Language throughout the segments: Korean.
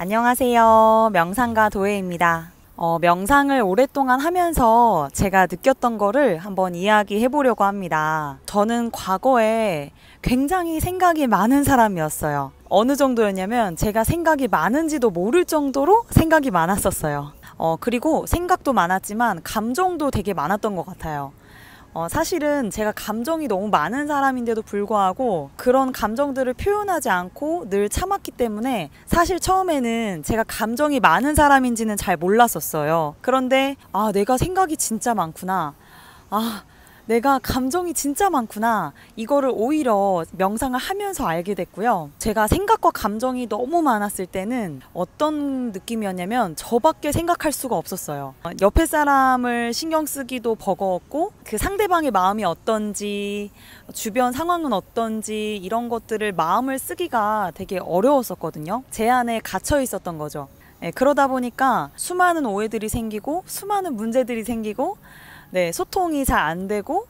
안녕하세요. 명상가 도혜입니다. 명상을 오랫동안 하면서 제가 느꼈던 거를 한번 이야기해 보려고 합니다. 저는 과거에 굉장히 생각이 많은 사람이었어요. 어느 정도였냐면 제가 생각이 많은지도 모를 정도로 생각이 많았었어요. 그리고 생각도 많았지만 감정도 되게 많았던 것 같아요. 사실은 제가 감정이 너무 많은 사람인데도 불구하고 그런 감정들을 표현하지 않고 늘 참았기 때문에 사실 처음에는 제가 감정이 많은 사람인지는 잘 몰랐었어요. 그런데 내가 생각이 진짜 많구나. 내가 감정이 진짜 많구나. 이거를 오히려 명상을 하면서 알게 됐고요. 제가 생각과 감정이 너무 많았을 때는 어떤 느낌이었냐면 저밖에 생각할 수가 없었어요. 옆에 사람을 신경 쓰기도 버거웠고 그 상대방의 마음이 어떤지 주변 상황은 어떤지 이런 것들을 마음을 쓰기가 되게 어려웠었거든요. 제 안에 갇혀 있었던 거죠. 그러다 보니까 수많은 오해들이 생기고 수많은 문제들이 생기고 소통이 잘 안 되고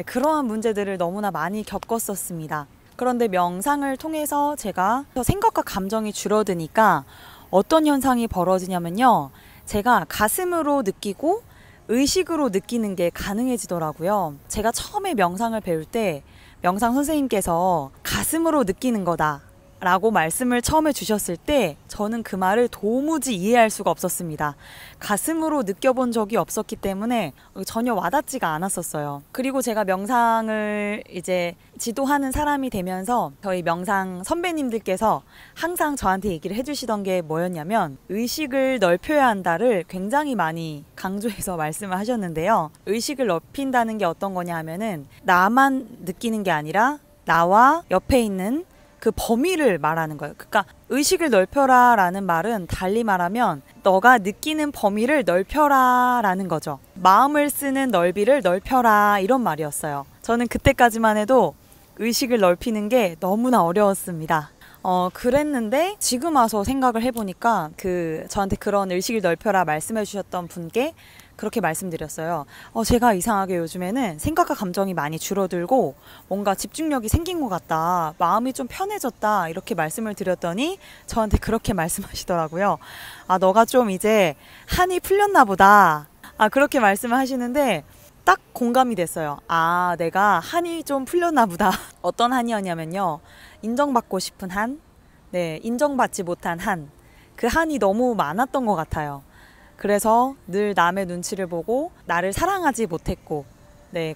그러한 문제들을 너무나 많이 겪었었습니다. 그런데 명상을 통해서 제가 생각과 감정이 줄어드니까 어떤 현상이 벌어지냐면요. 제가 가슴으로 느끼고 의식으로 느끼는 게 가능해지더라고요. 제가 처음에 명상을 배울 때 명상 선생님께서 가슴으로 느끼는 거다 라고 말씀을 처음에 주셨을 때 저는 그 말을 도무지 이해할 수가 없었습니다. 가슴으로 느껴본 적이 없었기 때문에 전혀 와닿지가 않았었어요. 그리고 제가 명상을 이제 지도하는 사람이 되면서 저희 명상 선배님들께서 항상 저한테 얘기를 해주시던 게 뭐였냐면 의식을 넓혀야 한다를 굉장히 많이 강조해서 말씀을 하셨는데요. 의식을 넓힌다는 게 어떤 거냐 하면은 나만 느끼는 게 아니라 나와 옆에 있는 그 범위를 말하는 거예요. 그러니까 의식을 넓혀라 라는 말은 달리 말하면 너가 느끼는 범위를 넓혀라 라는 거죠. 마음을 쓰는 넓이를 넓혀라 이런 말이었어요. 저는 그때까지만 해도 의식을 넓히는 게 너무나 어려웠습니다. 그랬는데 지금 와서 생각을 해보니까 저한테 그런 의식을 넓혀라 말씀해 주셨던 분께 그렇게 말씀드렸어요. 제가 이상하게 요즘에는 생각과 감정이 많이 줄어들고 뭔가 집중력이 생긴 것 같다. 마음이 좀 편해졌다. 이렇게 말씀을 드렸더니 저한테 그렇게 말씀하시더라고요. 너가 좀 이제 한이 풀렸나 보다. 그렇게 말씀을 하시는데 딱 공감이 됐어요. 내가 한이 좀 풀렸나 보다. 어떤 한이었냐면요. 인정받고 싶은 한, 인정받지 못한 한, 그 한이 너무 많았던 것 같아요. 그래서 늘 남의 눈치를 보고 나를 사랑하지 못했고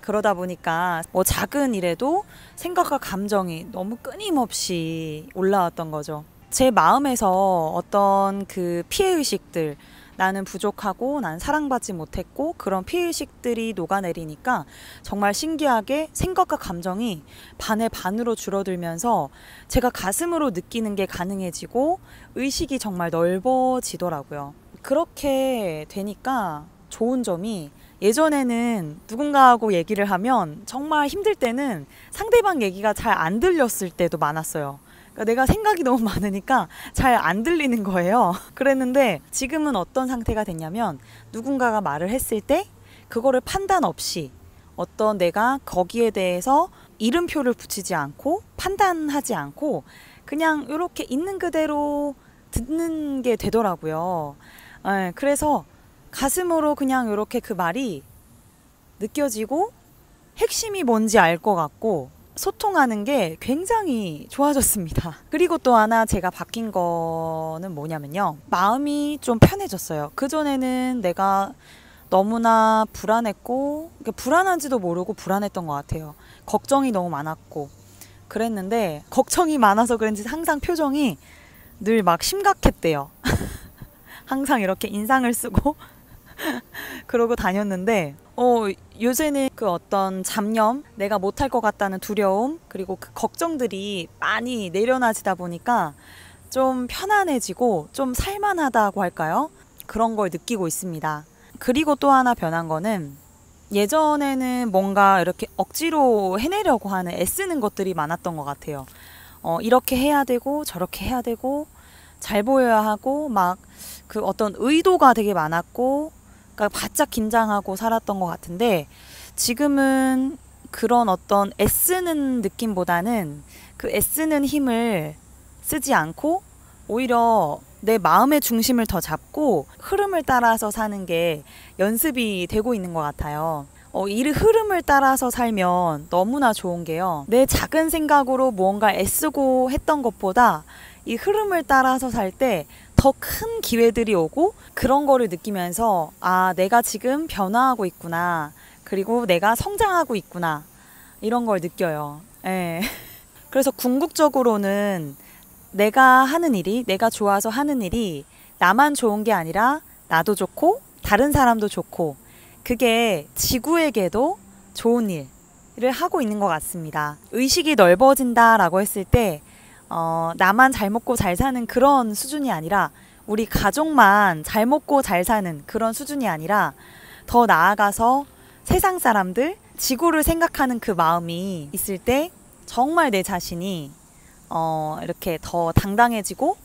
그러다 보니까 작은 일에도 생각과 감정이 너무 끊임없이 올라왔던 거죠. 제 마음에서 어떤 그 피해의식들 나는 부족하고 난 사랑받지 못했고 그런 피해의식들이 녹아내리니까 정말 신기하게 생각과 감정이 반의 반으로 줄어들면서 제가 가슴으로 느끼는 게 가능해지고 의식이 정말 넓어지더라고요. 그렇게 되니까 좋은 점이 예전에는 누군가하고 얘기를 하면 정말 힘들 때는 상대방 얘기가 잘 안 들렸을 때도 많았어요. 그러니까 내가 생각이 너무 많으니까 잘 안 들리는 거예요. 그랬는데 지금은 어떤 상태가 됐냐면 누군가가 말을 했을 때 그거를 판단 없이 내가 거기에 대해서 이름표를 붙이지 않고 판단하지 않고 그냥 이렇게 있는 그대로 듣는 게 되더라고요. 그래서 가슴으로 그냥 이렇게 그 말이 느껴지고 핵심이 뭔지 알 것 같고 소통하는 게 굉장히 좋아졌습니다. 그리고 또 하나 제가 바뀐 거는 뭐냐면요. 마음이 좀 편해졌어요. 그전에는 내가 너무나 불안했고 불안한지도 모르고 불안했던 것 같아요. 걱정이 너무 많았고 그랬는데 걱정이 많아서 그런지 항상 표정이 늘 막 심각했대요. 항상 이렇게 인상을 쓰고 그러고 다녔는데 요새는 그 어떤 잡념, 내가 못할 것 같다는 두려움 그리고 그 걱정들이 많이 내려놔지다 보니까 좀 편안해지고 좀 살만하다고 할까요? 그런 걸 느끼고 있습니다. 그리고 또 하나 변한 거는 예전에는 뭔가 이렇게 억지로 해내려고 하는 애쓰는 것들이 많았던 것 같아요. 이렇게 해야 되고 저렇게 해야 되고 잘 보여야 하고 막 그 어떤 의도가 되게 많았고 그러니까 바짝 긴장하고 살았던 것 같은데 지금은 그런 어떤 애쓰는 느낌보다는 그 애쓰는 힘을 쓰지 않고 오히려 내 마음의 중심을 더 잡고 흐름을 따라서 사는 게 연습이 되고 있는 것 같아요. 이 흐름을 따라서 살면 너무나 좋은 게요. 내 작은 생각으로 무언가 애쓰고 했던 것보다 이 흐름을 따라서 살 때 더 큰 기회들이 오고 그런 거를 느끼면서 아, 내가 지금 변화하고 있구나. 그리고 내가 성장하고 있구나. 이런 걸 느껴요. 예. 그래서 궁극적으로는 내가 하는 일이, 내가 좋아서 하는 일이 나만 좋은 게 아니라 나도 좋고 다른 사람도 좋고 그게 지구에게도 좋은 일을 하고 있는 것 같습니다. 의식이 넓어진다라고 했을 때 나만 잘 먹고 잘 사는 그런 수준이 아니라 우리 가족만 잘 먹고 잘 사는 그런 수준이 아니라 더 나아가서 세상 사람들, 지구를 생각하는 그 마음이 있을 때 정말 내 자신이 이렇게 더 당당해지고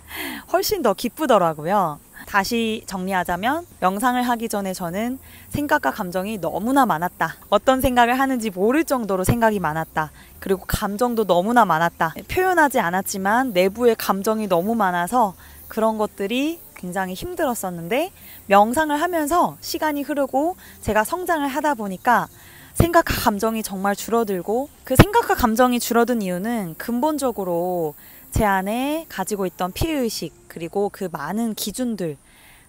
훨씬 더 기쁘더라고요. 다시 정리하자면 명상을 하기 전에 저는 생각과 감정이 너무나 많았다. 어떤 생각을 하는지 모를 정도로 생각이 많았다. 그리고 감정도 너무나 많았다. 표현하지 않았지만 내부의 감정이 너무 많아서 그런 것들이 굉장히 힘들었었는데 명상을 하면서 시간이 흐르고 제가 성장을 하다 보니까 생각과 감정이 정말 줄어들고 그 생각과 감정이 줄어든 이유는 근본적으로 제 안에 가지고 있던 피해의식 그리고 그 많은 기준들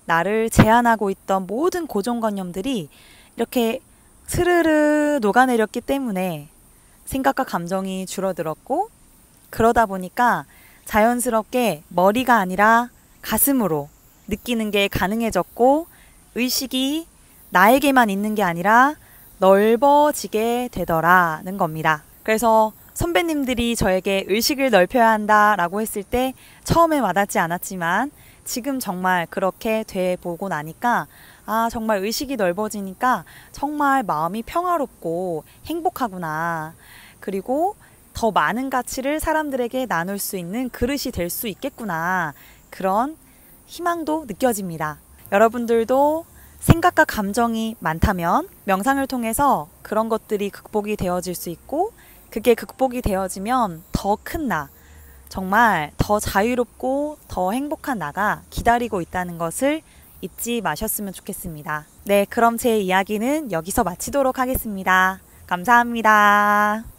나를 제한하고 있던 모든 고정관념들이 이렇게 스르르 녹아내렸기 때문에 생각과 감정이 줄어들었고 그러다 보니까 자연스럽게 머리가 아니라 가슴으로 느끼는 게 가능해졌고 의식이 나에게만 있는 게 아니라 넓어지게 되더라는 겁니다. 그래서 선배님들이 저에게 의식을 넓혀야 한다라고 했을 때 처음에 와닿지 않았지만 지금 정말 그렇게 돼 보고 나니까 아, 정말 의식이 넓어지니까 정말 마음이 평화롭고 행복하구나. 그리고 더 많은 가치를 사람들에게 나눌 수 있는 그릇이 될 수 있겠구나. 그런 희망도 느껴집니다. 여러분들도 생각과 감정이 많다면 명상을 통해서 그런 것들이 극복이 되어질 수 있고 그게 극복이 되어지면 더 큰 나, 정말 더 자유롭고 더 행복한 나가 기다리고 있다는 것을 잊지 마셨으면 좋겠습니다. 네, 그럼 제 이야기는 여기서 마치도록 하겠습니다. 감사합니다.